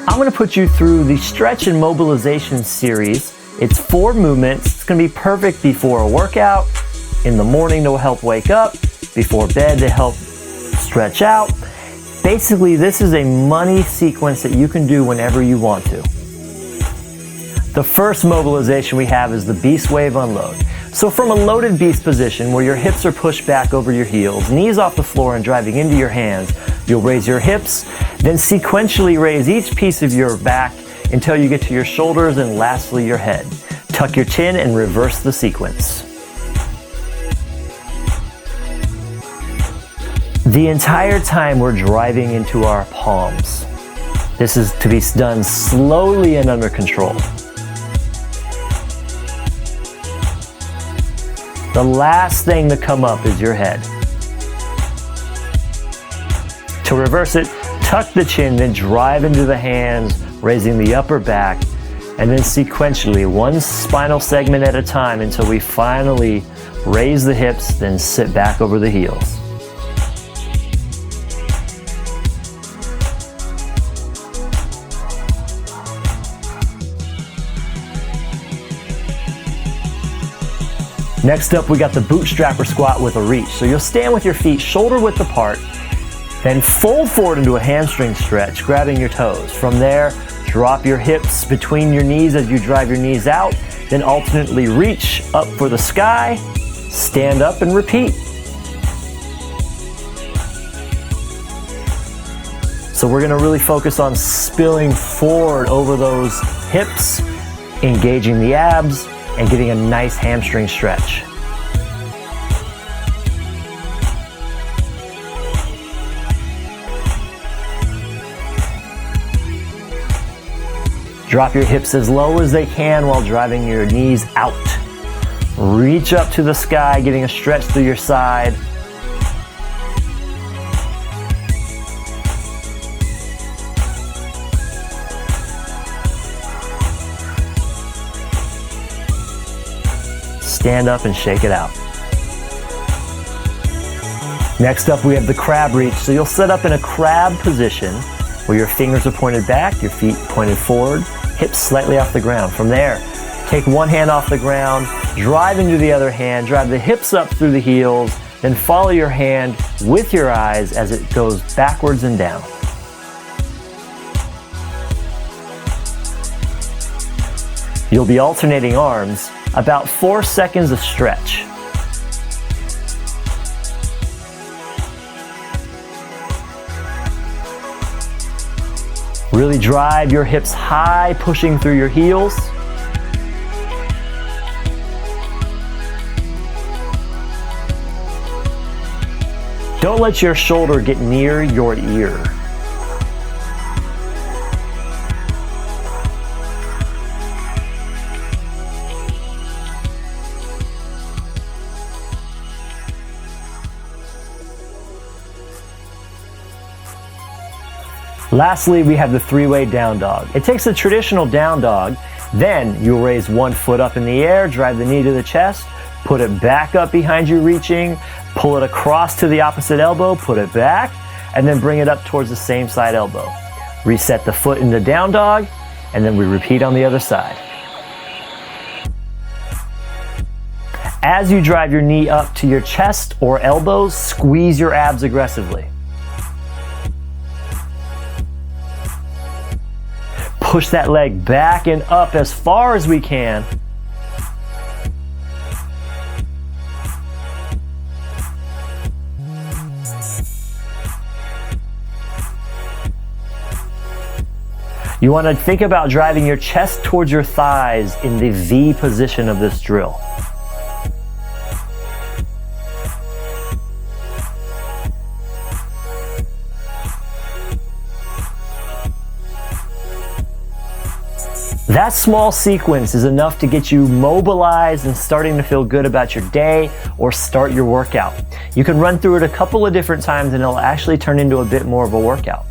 I'm gonna put you through the stretch and mobilization series. It's 4 movements. It's gonna be perfect before a workout, in the morning to help wake up, before bed to help stretch out. Basically, this is a money sequence that you can do whenever you want to. The first mobilization we have is the beast wave unload. So from a loaded beast position where your hips are pushed back over your heels, knees off the floor and driving into your hands, you'll raise your hips, then sequentially raise each piece of your back until you get to your shoulders and lastly your head. Tuck your chin and reverse the sequence. The entire time we're driving into our palms. This is to be done slowly and under control. The last thing to come up is your head. To reverse it, tuck the chin, then drive into the hands, raising the upper back, and then sequentially, one spinal segment at a time until we finally raise the hips, then sit back over the heels. Next up, we got the Bootstrapper Squat with a reach. So you'll stand with your feet shoulder width apart, then fold forward into a hamstring stretch, grabbing your toes. From there, drop your hips between your knees as you drive your knees out, then alternately reach up for the sky, stand up and repeat. So we're gonna really focus on spilling forward over those hips, engaging the abs, and getting a nice hamstring stretch. Drop your hips as low as they can while driving your knees out. Reach up to the sky, getting a stretch through your side. Stand up and shake it out. Next up, we have the crab reach. So you'll set up in a crab position where your fingers are pointed back, your feet pointed forward, hips slightly off the ground. From there, take one hand off the ground, drive into the other hand, drive the hips up through the heels, then follow your hand with your eyes as it goes backwards and down. You'll be alternating arms, about 4 seconds of stretch. Really drive your hips high, pushing through your heels. Don't let your shoulder get near your ear. Lastly, we have the 3-way down dog. It takes a traditional down dog, then you'll raise one foot up in the air, drive the knee to the chest, put it back up behind you reaching, pull it across to the opposite elbow, put it back, and then bring it up towards the same side elbow. Reset the foot into down dog, and then we repeat on the other side. As you drive your knee up to your chest or elbows, squeeze your abs aggressively. Push that leg back and up as far as we can. You want to think about driving your chest towards your thighs in the V position of this drill. That small sequence is enough to get you mobilized and starting to feel good about your day or start your workout. You can run through it a couple of different times and it'll actually turn into a bit more of a workout.